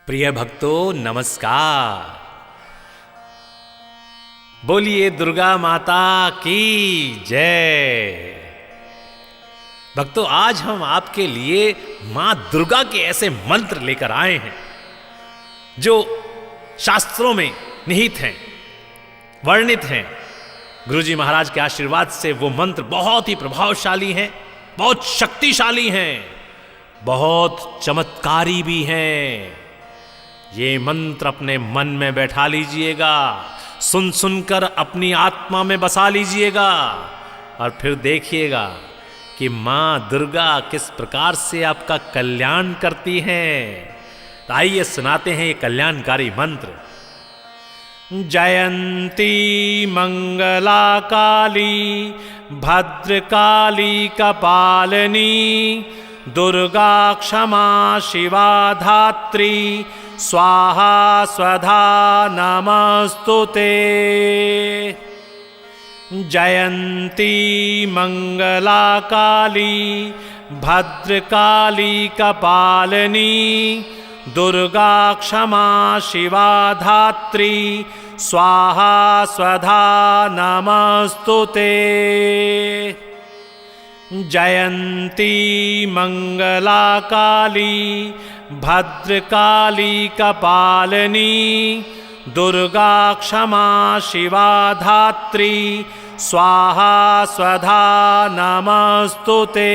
प्रिय भक्तों नमस्कार। बोलिए दुर्गा माता की जय। भक्तों आज हम आपके लिए मां दुर्गा के ऐसे मंत्र लेकर आए हैं जो शास्त्रों में निहित हैं, वर्णित हैं। गुरुजी महाराज के आशीर्वाद से वो मंत्र बहुत ही प्रभावशाली हैं, बहुत शक्तिशाली हैं, बहुत चमत्कारी भी हैं। ये मंत्र अपने मन में बैठा लीजिएगा, सुन सुनकर अपनी आत्मा में बसा लीजिएगा और फिर देखिएगा कि माँ दुर्गा किस प्रकार से आपका कल्याण करती हैं। तो आइए सुनाते हैं ये कल्याणकारी मंत्र। जयंती मंगला काली भद्रकाली कपालिनी दुर्गा क्षमा शिवा धात्री स्वाहा स्वधा नमस्तुते। जयंती मंगला काली भद्रकाली कपालिनी दुर्गा क्षमा शिवा धात्री स्वाहा स्वधा नमस्तुते। जयंती मंगला काली भद्रकाली कपालिनी दुर्गा क्षमा शिवा धात्री स्वाहा स्वधा नमस्तुते।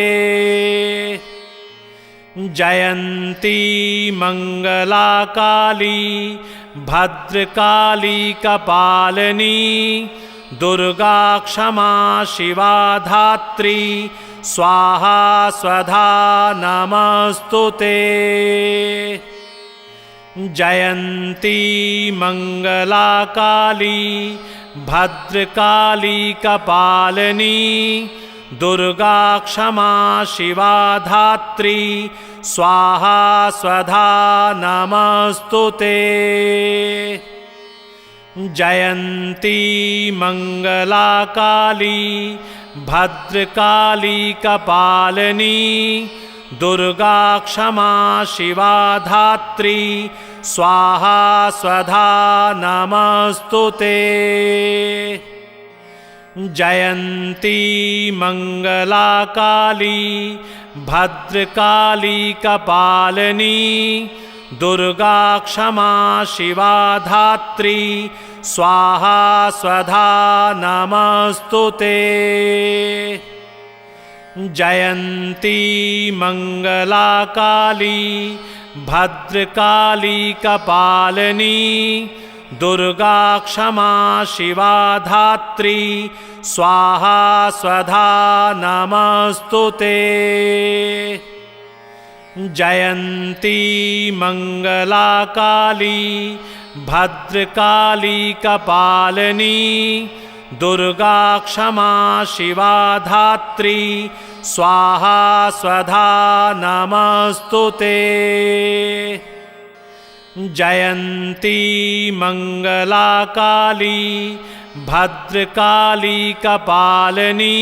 जयंती मंगला काली भद्रकाली कपालिनी दुर्गा क्षमा शिवा धात्री स्वाहा स्वधा नमस्तुते। जयंती मंगला काली भद्रकाली कपालिनी दुर्गा क्षमा शिवा धात्री स्वाहा स्वधा नमस्तुते। जयंती मंगला काली भद्रकाली कपालिनी दुर्गा क्षमा शिवा धात्री स्वाहा स्वधा नमस्तुते। जयंती मंगला काली भद्रकाली कपालिनी दुर्गा क्षमा शिवा धात्री स्वाहा स्वधा नमस्तुते। जयंती मंगला काली भद्रकाली कपालिनी दुर्गा क्षमा शिवा धात्री स्वाहा स्वधा नमस्तुते। जयंती मंगला काली भद्रकाली कपालिनी दुर्गा क्षमा शिवा धात्री स्वाहा स्वधा नमस्तुते। जयंती मंगला काली भद्रकाली कपालिनी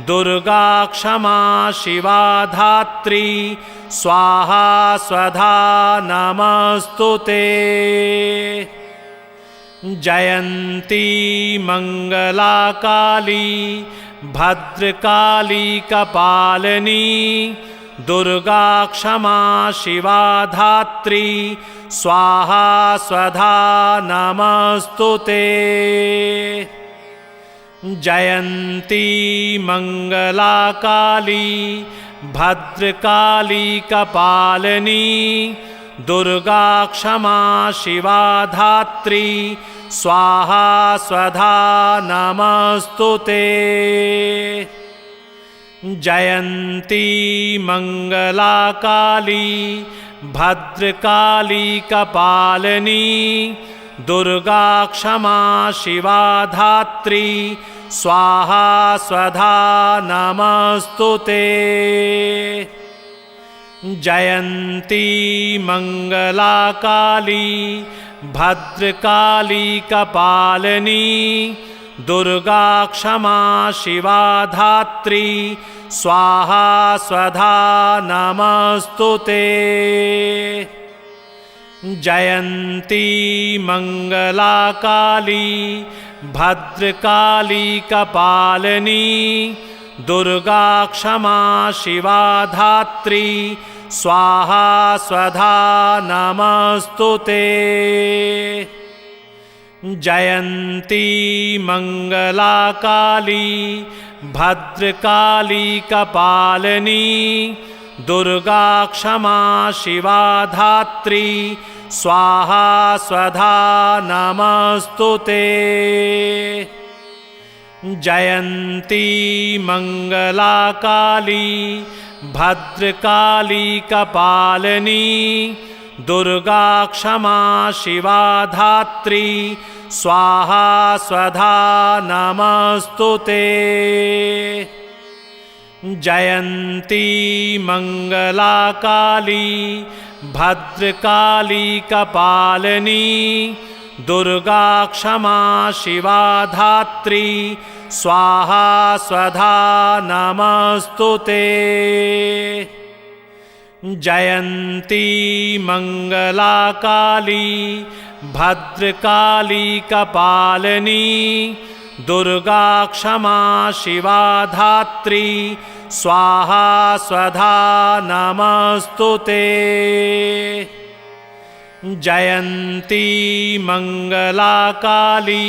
दुर्गा क्षमा शिवा धात्री स्वाहा स्वधा नमस्तुते। जयंती मंगला काली भद्रकाली कपालिनी दुर्गा क्षमा शिवा धात्री स्वाहा स्वधा नमस्तुते। जयंती मंगला काली भद्रकाली कपालिनी दुर्गा क्षमा शिवा धात्री स्वाहा स्वधा नमस्तुते। जयंती मंगला काली भद्रकाली कपालिनी दुर्गा क्षमा शिवा धात्री स्वाहा स्वधा नमस्तुते। जयंती मंगला काली भद्रकाली कपालिनी दुर्गा क्षमा शिवा धात्री स्वाहा स्वधा नमस्तुते। जयंती मंगला काली भद्रकाली कपालिनी दुर्गा क्षमा शिवा धात्री स्वाहा स्वधा नमस्तुते। जयंती मंगला काली भद्रकाली कपालिनी दुर्गा क्षमा शिवा धात्री स्वाहा स्वधा नमस्तुते। जयंती मंगला काली भद्रकाली कपालिनी दुर्गा क्षमा शिवा धात्री स्वाहा स्वधा नमस्तुते। जयंती मंगला काली भद्रकाली कपालिनी दुर्गा क्षमा शिवा धात्री स्वाहा स्वधा नमस्तुते। जयंती मंगला काली भद्रकाली कपालिनी दुर्गा क्षमा शिवा धात्री स्वाहा स्वधा नमस्तुते। जयंती मंगला काली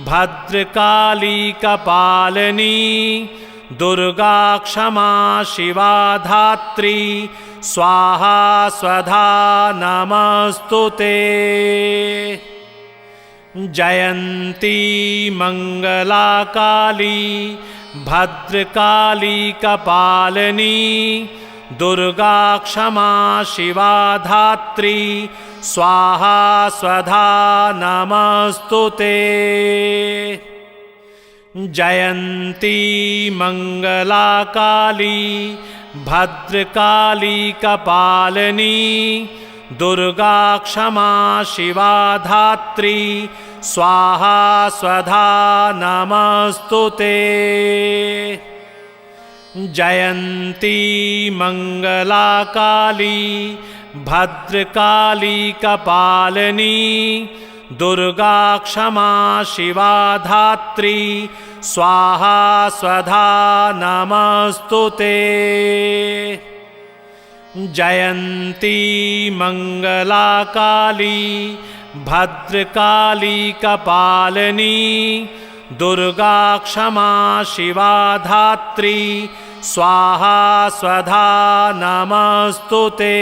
भद्रकाली कपालिनी दुर्गा क्षमा शिवा धात्री स्वाहा स्वधा नमस्तुते। जयंती मंगला काली भद्रकाली कपालिनी दुर्गा क्षमा शिवा धात्री स्वाहा स्वधा नमस्तुते। जयंती मंगला काली भद्रकाली कपालिनी दुर्गा क्षमा शिवा धात्री स्वाहा स्वधा नमस्तुते। जयंती मंगला काली भद्रकाली कपालिनी दुर्गा क्षमा शिवा धात्री स्वाहा स्वधा नमस्तुते। जयंती मंगला काली भद्रकाली कपालिनी दुर्गा क्षमा शिवा धात्री स्वाहा स्वधा नमस्तुते।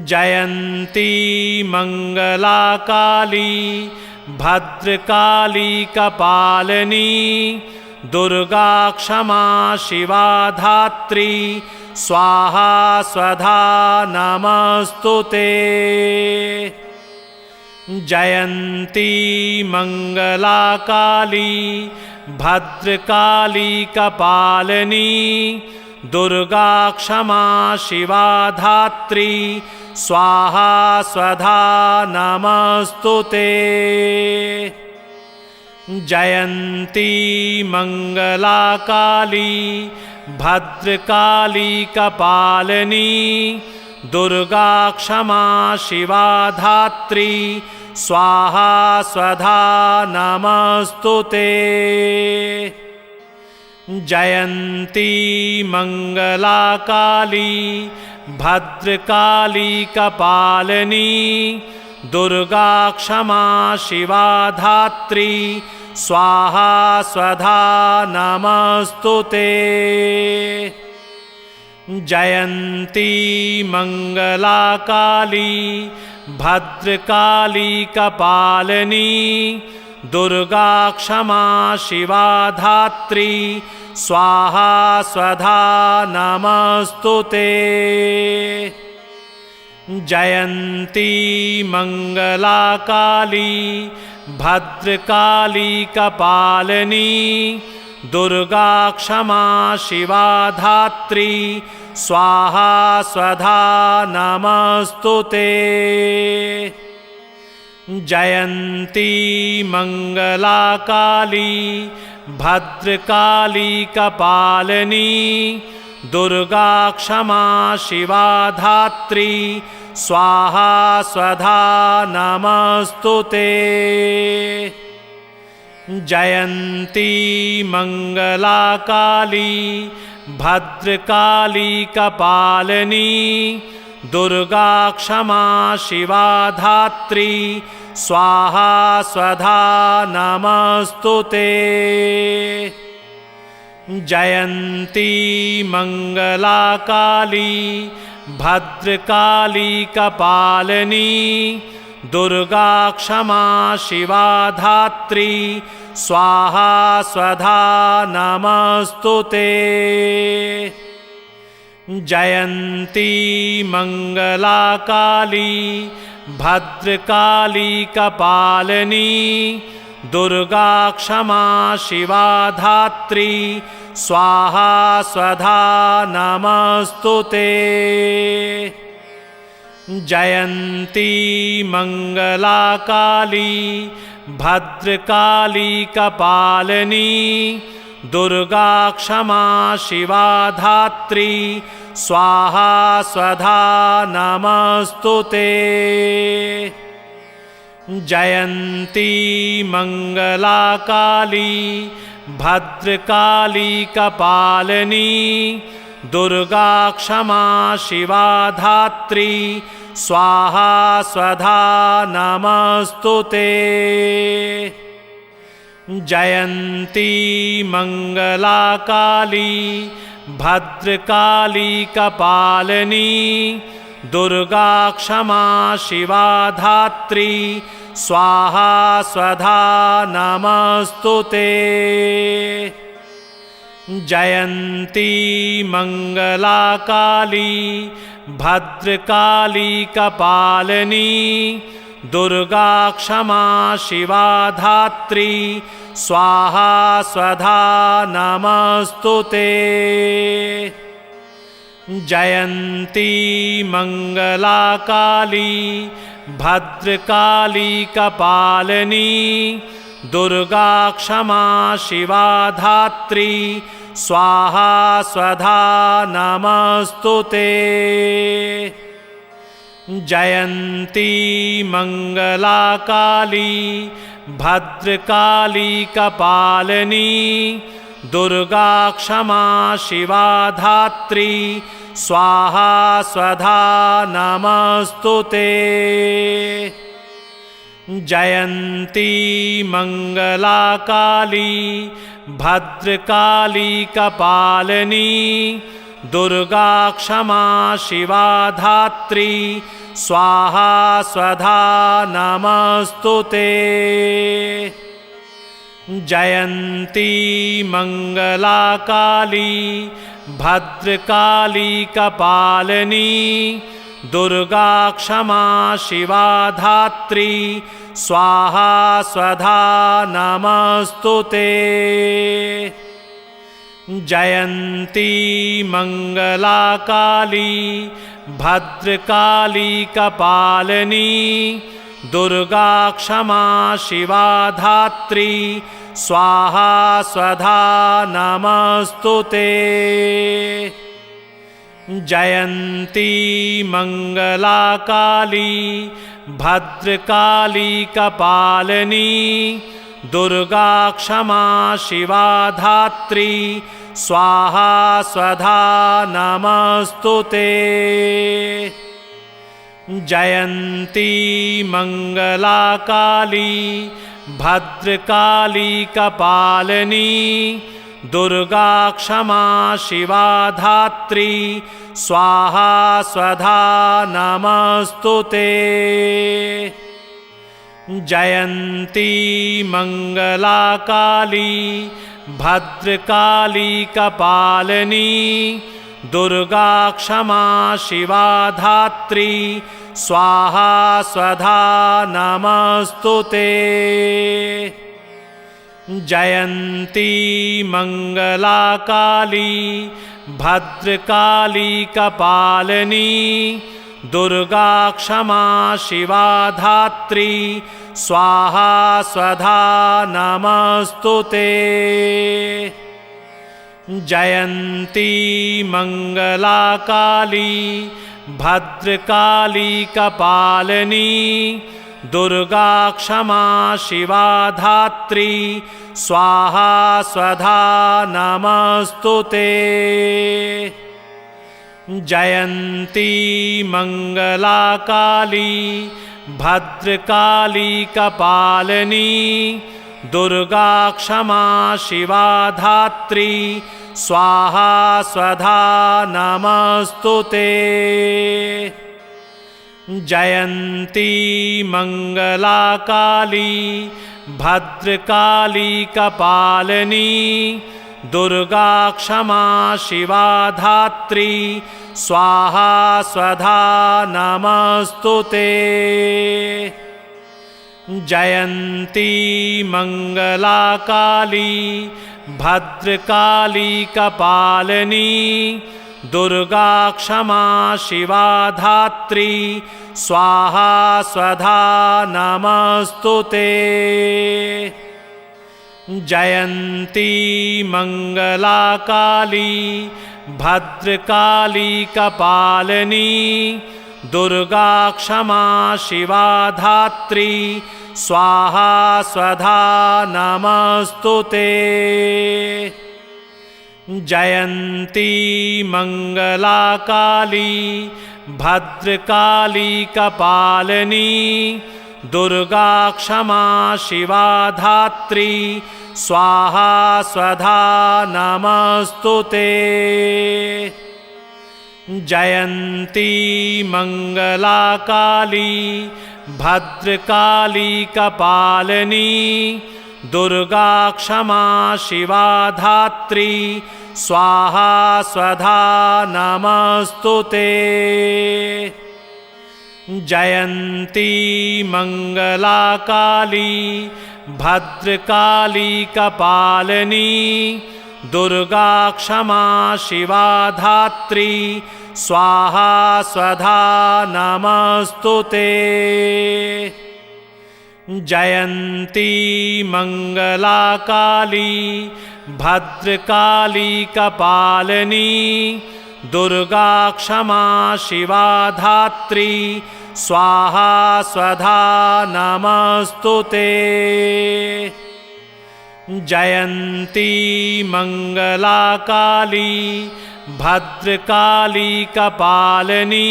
जयंती मंगला काली भद्रकाली कपालिनी दुर्गा क्षमा शिवा धात्री स्वाहा स्वधा नमस्तुते। जयंती मंगला काली भद्रकाली कपालिनी दुर्गा क्षमा शिवा धात्री स्वाहा स्वधा नमस्तुते। जयंती मंगला काली भद्रकाली कपालिनी दुर्गा क्षमा शिवा धात्री स्वाहा स्वधा नमस्तुते। जयंती मंगला काली भद्रकाली कपालिनी दुर्गा क्षमा शिवा धात्री स्वाहा स्वधा नमस्तुते। जयंती मंगला काली भद्रकाली कपालिनी दुर्गा क्षमा शिवा धात्री स्वाहा स्वधा नमस्तुते। जयंती मंगला काली भद्रकाली कपालिनी दुर्गा क्षमा शिवा धात्री स्वाहा स्वधा नमस्तुते। जयंती मंगला काली भद्रकाली कपालिनी दुर्गा क्षमा शिवा धात्री स्वाहा स्वधा नमस्तुते। जयन्ती मंगला काली भद्रकाली कपालिनी दुर्गा क्षमा शिवा धात्री स्वाहा स्वधा नमस्तुते। जयन्ती मंगला काली भद्रकाली कपालिनी दुर्गा क्षमा शिवा धात्री स्वाहा स्वधा नमस्तुते। जयन्ती मंगला काली भद्रकाली कपालिनी दुर्गा क्षमा शिवा धात्री स्वाहा स्वधा नमस्तुते। जयन्ती मंगला काली भद्रकाली कपालिनी दुर्गा क्षमा शिवा धात्री स्वाहा स्वधा नमस्तुते। जयन्ती मंगला काली भद्रकाली कपालिनी दुर्गा क्षमा शिवा धात्री स्वाहा स्वधा नमस्तुते। जयन्ती मंगला काली भद्रकाली कपालिनी दुर्गा क्षमा शिवा धात्री स्वाहा स्वधा नमस्तुते। जयन्ती मंगला काली भद्रकाली कपालिनी दुर्गा क्षमा शिवा धात्री स्वाहा स्वधा नमस्तुते। जयन्ती मंगला काली भद्रकाली कपालिनी दुर्गा क्षमा शिवा धात्री स्वाहा स्वधा नमस्तुते। जयन्ती मंगला काली भद्रकाली कपालिनी दुर्गा क्षमा शिवा धात्री स्वाहा स्वधा नमस्तुते। जयन्ती मंगला काली भद्रकाली कपालिनी दुर्गा क्षमा शिवा धात्री स्वाहा स्वधा नमस्तुते। जयन्ती मंगला काली भद्रकाली कपालिनी दुर्गा क्षमा शिवा धात्री स्वाहा स्वधा नमस्तुते। जयन्ती मंगला काली भद्रकाली कपालिनी दुर्गा क्षमा शिवा धात्री स्वाहा स्वधा नमस्तुते। जयन्ती मंगला काली भद्रकाली कपालिनी दुर्गा क्षमा शिवा धात्री स्वाहा स्वधा नमस्तुते। जयन्ती मंगला काली भद्रकाली कपालिनी दुर्गा क्षमा शिवा धात्री स्वाहा स्वधा नमस्तुते। जयन्ती मंगला काली भद्रकाली कपालिनी दुर्गा क्षमा शिवा धात्री स्वाहा स्वधा नमस्तुते। जयन्ती मंगला काली भद्रकाली कपालिनी दुर्गा क्षमा शिवा धात्री स्वाहा स्वधा नमस्तुते। जयन्ती मंगला काली भद्रकाली कपालिनी दुर्गा क्षमा शिवा धात्री स्वाहा स्वधा नमस्तुते। जयंती मंगला काली भद्रकाली कपालिनी दुर्गा क्षमा शिवा धात्री स्वाहा स्वधा नमस्तुते। जयंती मंगला काली भद्रकाली कपालिनी दुर्गा क्षमा शिवा धात्री स्वाहा स्वधा नमस्तुते। जयंती मंगला काली भद्रकाली कपालिनी दुर्गा क्षमा शिवा धात्री स्वाहा स्वधा नमस्तुते। जयंती मंगला काली भद्रकाली कपालिनी दुर्गा क्षमा शिवा धात्री स्वाहा स्वधा नमस्तुते। जयंती मंगला काली भद्रकाली कपालिनी दुर्गा क्षमा शिवा धात्री स्वाहा स्वधा नमस्तुते। जयंती मंगला काली भद्रकाली कपालिनी दुर्गा क्षमा शिवा धात्री स्वाहा स्वधा नमस्तुते। जयंती मंगला काली भद्रकाली कपालिनी दुर्गा क्षमा शिवा धात्री स्वाहा स्वधा नमस्तुते। जयंती मंगला काली भद्रकाली कपालिनी दुर्गा क्षमा शिवा धात्री स्वाहा स्वधा नमस्तुते। जयंती मंगला काली भद्रकाली कपालिनी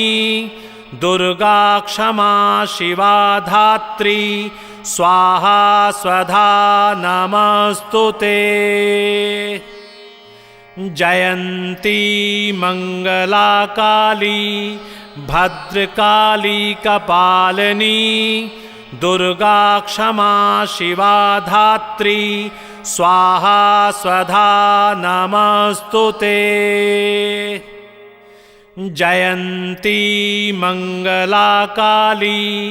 दुर्गा क्षमा शिवा धात्री स्वाहा स्वधा नमस्तुते। जयंती मंगला काली भद्रकाली कपालिनी दुर्गा क्षमा शिवा धात्री स्वाहा स्वधा नमस्तुते। जयंती मंगला काली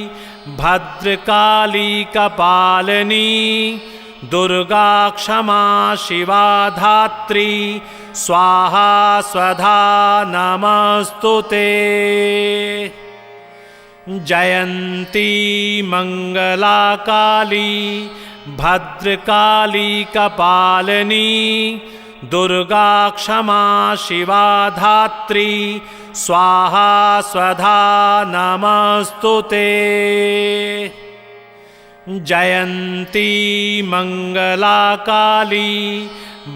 भद्रकाली कपालिनी दुर्गा क्षमा शिवा धात्री स्वाहा स्वधा नमस्तुते। जयंती मंगला काली भद्रकाली कपालिनी दुर्गा क्षमा शिवा धात्री स्वाहा स्वधा नमस्तुते। जयंती मंगला काली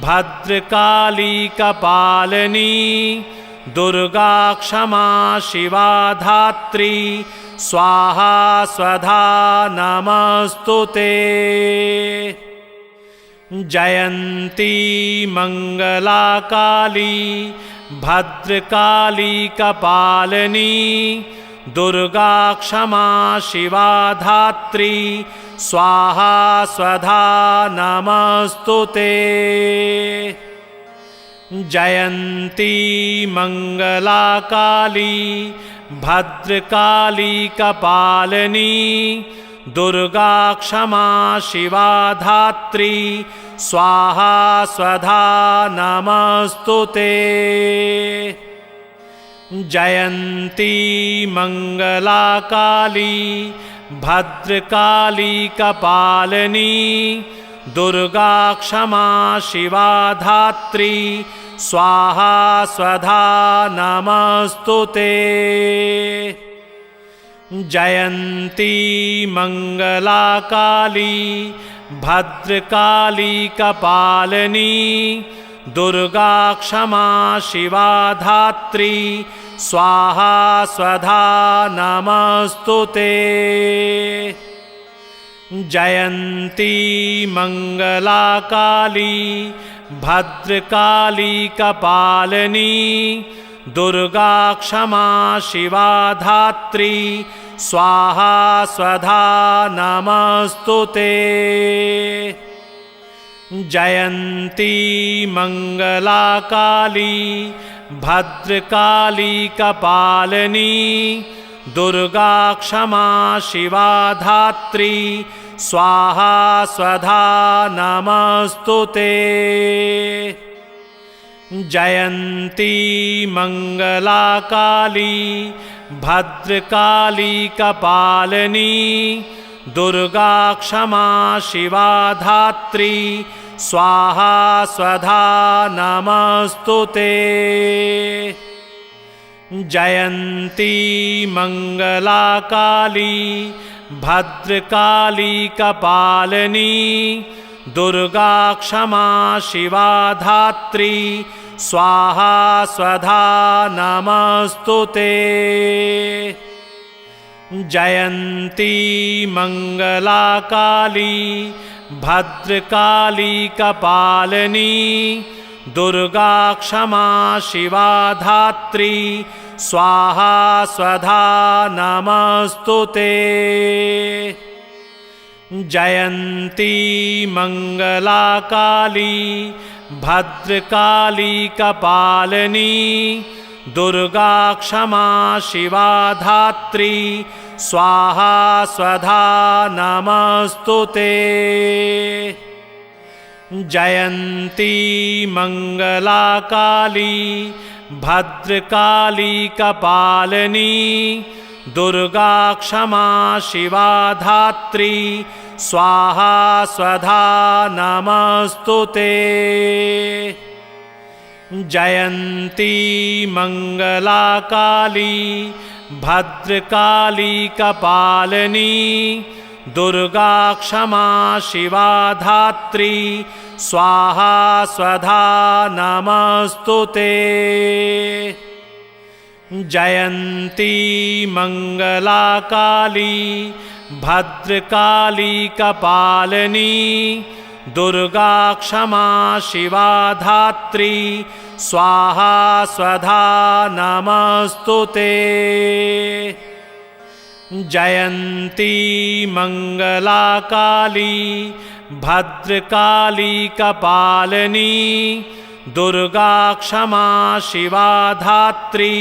भद्रकाली कपालिनी दुर्गा क्षमा शिवा धात्री स्वाहा स्वधा नमस्तुते। जयंती मंगला काली भद्रकाली कपालिनी दुर्गा क्षमा शिवा धात्री स्वाहा स्वधा नमस्तुते। जयंती मंगला काली भद्रकाली कपालिनी दुर्गा क्षमा शिवा धात्री स्वाहा स्वधा नमस्तुते। जयंती मंगला काली भद्रकाली कपालिनी दुर्गा क्षमा शिवा धात्री स्वाहा स्वधा नमस्तुते। जयन्ती मंगला काली भद्रकाली कपालिनी दुर्गा क्षमा शिवा धात्री स्वाहा स्वधा नमस्तुते। जयन्ती मंगला काली भद्रकाली कपालिनी दुर्गा क्षमा शिवा धात्री स्वाहा स्वधा नमस्तुते। जयन्ती मंगला काली भद्रकाली कपालिनी दुर्गा क्षमा शिवा धात्री स्वाहा स्वधा नमस्तुते। जयन्ती मंगला काली भद्रकाली कपालिनी दुर्गा क्षमा शिवा धात्री स्वाहा स्वधा नमस्तुते। जयन्ती मंगला काली भद्रकाली कपालिनी दुर्गा क्षमा शिवा धात्री स्वाहा स्वधा नमस्तुते। जयन्ती मंगला काली भद्रकाली कपालिनी दुर्गा क्षमा शिवा धात्री स्वाहा स्वधा नमस्तुते। जयन्ती मंगला काली भद्रकाली कपालिनी दुर्गा क्षमा शिवा धात्री स्वाहा स्वधा नमस्तुते। जयन्ती मंगला काली भद्रकाली कपालिनी दुर्गा क्षमा शिवा धात्री स्वाहा स्वधा नमस्तुते। जयन्ती मंगला काली भद्रकाली कपालिनी दुर्गा क्षमा शिवा धात्री स्वाहा स्वधा नमस्तुते। जयन्ती मंगला काली भद्रकाली कपालिनी दुर्गा क्षमा शिवा धात्री स्वाहा स्वधा नमस्तुते। जयन्ती मंगला काली भद्रकाली कपालिनी दुर्गा क्षमा शिवा धात्री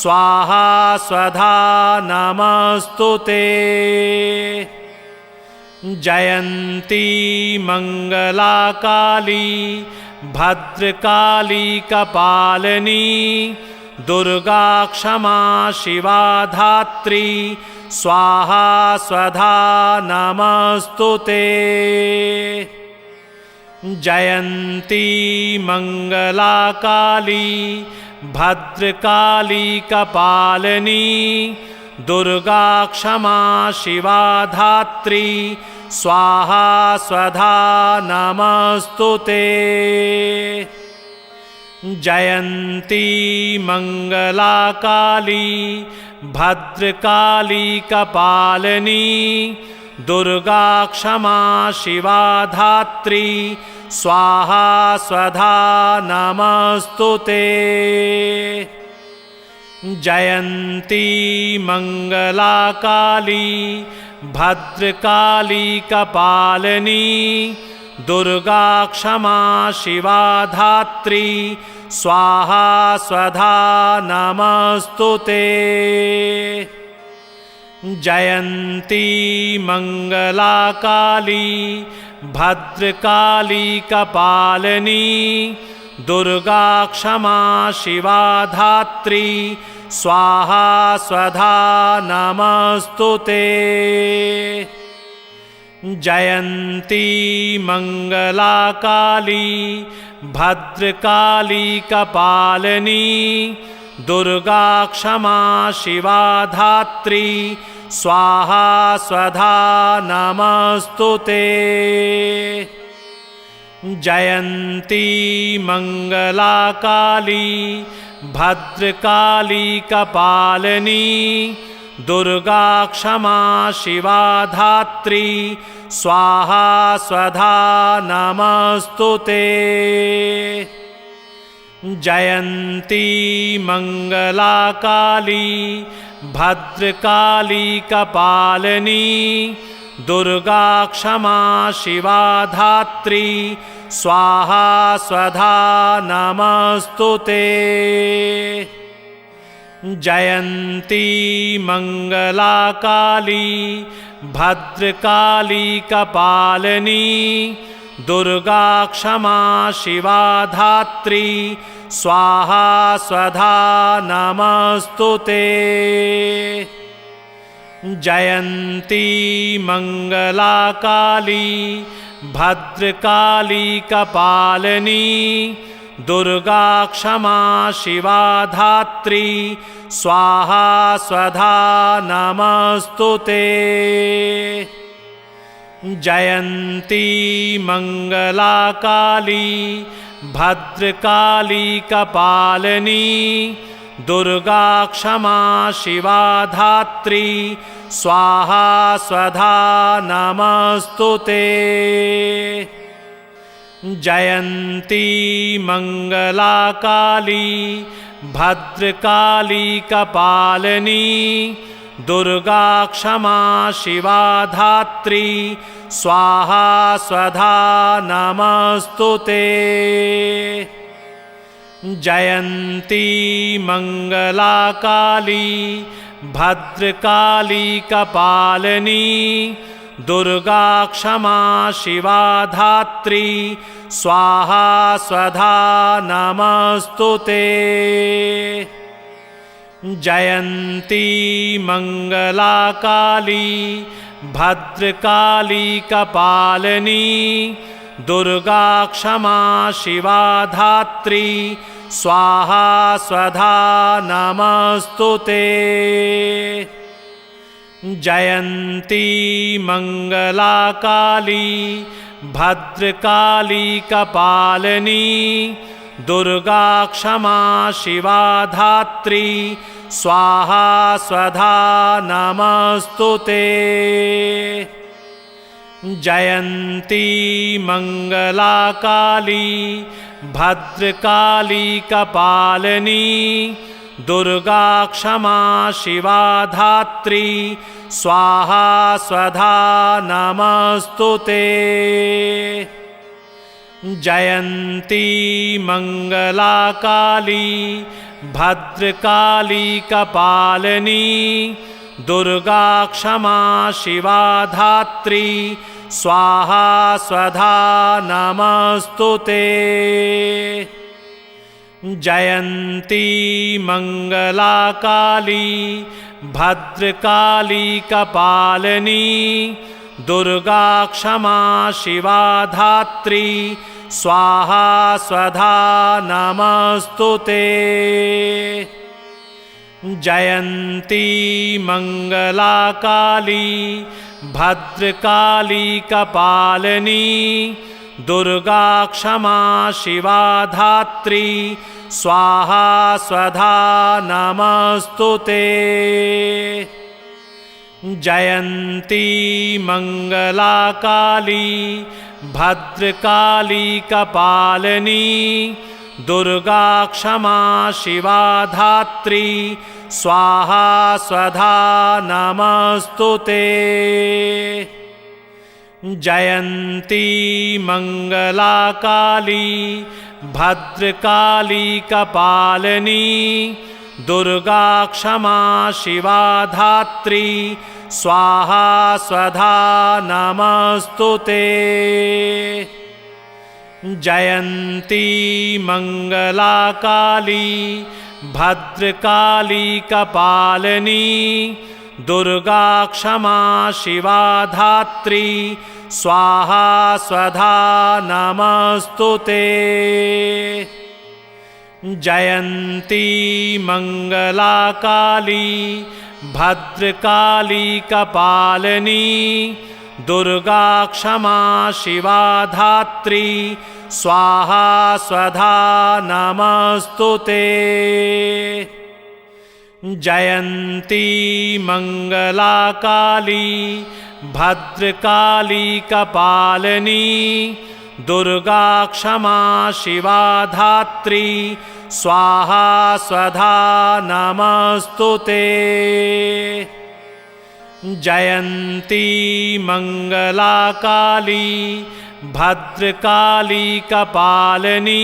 स्वाहा स्वधा नमस्तुते। जयन्ती मंगला काली भद्रकाली कपालिनी दुर्गा क्षमा शिवा धात्री स्वाहा स्वधा नमस्तुते। जयन्ती मंगला काली भद्रकाली कपालिनी दुर्गा क्षमा शिवा धात्री स्वाहा स्वधा नमस्तुते। जयन्ती मंगला काली भद्रकाली कपालिनी दुर्गा क्षमा शिवा धात्री स्वाहा स्वधा नमस्तुते। जयन्ती मंगला काली भद्रकाली कपालिनी दुर्गा क्षमा शिवा धात्री स्वाहा स्वधा नमस्तुते। जयन्ती मंगला काली भद्रकाली कपालिनी दुर्गा क्षमा शिवा धात्री स्वाहा स्वधा नमस्तुते। जयन्ती मंगला काली भद्रकाली कपालिनी दुर्गा क्षमा शिवा धात्री स्वाहा स्वधा नमस्तुते। जयंती मंगला काली भद्रकाली कपालिनी दुर्गा क्षमा शिवा धात्री स्वाहा स्वधा नमस्तुते। जयंती मंगला काली भद्रकाली कपालिनी दुर्गा क्षमा शिवा धात्री स्वाहा स्वधा नमस्तुते। जयंती मंगला काली भद्रकाली कपालिनी दुर्गा क्षमा शिवा धात्री स्वाहा स्वधा नमस्तुते। जयंती मंगला काली भद्रकाली कपालिनी दुर्गा क्षमा शिवा धात्री स्वाहा स्वधा नमस्तुते। जयंती मंगला काली भद्रकाली कपालिनी दुर्गा क्षमा शिवा धात्री स्वाहा स्वधा नमस्तुते। जयंती मंगला काली भद्रकाली कपालिनी दुर्गा क्षमा शिवा धात्री स्वाहा स्वधा नमस्तुते। जयंती मंगला काली भद्रकाली कपालिनी दुर्गा क्षमा शिवा धात्री स्वाहा स्वधा नमस्तुते। जयंती मंगला काली भद्रकाली कपालिनी दुर्गा क्षमा शिवा धात्री स्वाहा स्वधा नमस्तुते। जयंती मंगला काली भद्रकाली कपालिनी दुर्गा क्षमा शिवा धात्री स्वाहा स्वधा नमस्तुते। जयंती मंगला काली भद्रकाली कपालिनी दुर्गा क्षमा शिवा धात्री स्वाहा स्वधा नमस्तुते। जयंती मंगला काली भद्रकाली कपालिनी दुर्गा क्षमा शिवा धात्री स्वाहा स्वधा नमस्तुते। जयंती मंगला काली भद्रकाली कपालिनी दुर्गा क्षमा शिवा धात्री स्वाहा स्वधा नमस्तुते। जयंती मंगला काली भद्रकाली कपालिनी दुर्गा क्षमा शिवा धात्री स्वाहा स्वधा नमस्तुते। जयंती मंगला काली भद्रकाली कपालिनी दुर्गा क्षमा शिवा धात्री स्वाहा स्वधा नमस्तुते। जयंती मंगला काली भद्रकाली कपालिनी दुर्गा क्षमा शिवा धात्री स्वाहा स्वधा नमस्तुते। जयंती मंगला काली भद्रकाली कपालिनी दुर्गा क्षमा शिवा धात्री स्वाहा स्वधा नमस्तुते। जयंती मंगला काली भद्रकाली कपालिनी दुर्गा क्षमा शिवा धात्री स्वाहा स्वधा नमस्तुते। जयंती मंगला काली भद्रकाली कपालिनी दुर्गा क्षमा शिवा धात्री स्वाहा स्वधा नमस्तुते। जयंती मंगला काली भद्रकाली कपालिनी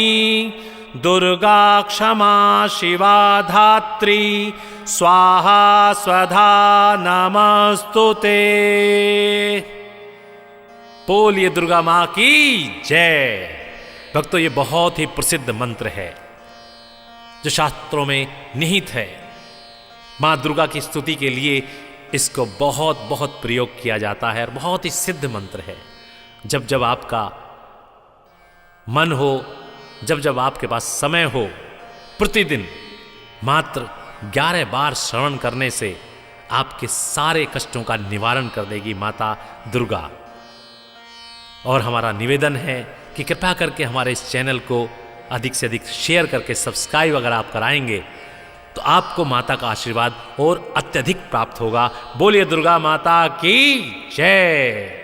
दुर्गा क्षमा शिवा धात्री स्वाहा स्वधा नमस्तुते। बोलिए दुर्गा माँ की जय। भक्तों, ये बहुत ही प्रसिद्ध मंत्र है जो शास्त्रों में निहित है। माँ दुर्गा की स्तुति के लिए इसको बहुत बहुत प्रयोग किया जाता है और बहुत ही सिद्ध मंत्र है। जब जब आपका मन हो, जब जब आपके पास समय हो, प्रतिदिन मात्र 11 बार श्रवण करने से आपके सारे कष्टों का निवारण कर देगी माता दुर्गा। और हमारा निवेदन है कि कृपया करके हमारे इस चैनल को अधिक से अधिक शेयर करके सब्सक्राइब अगर आप कराएंगे तो आपको माता का आशीर्वाद और अत्यधिक प्राप्त होगा। बोलिए दुर्गा माता की जय।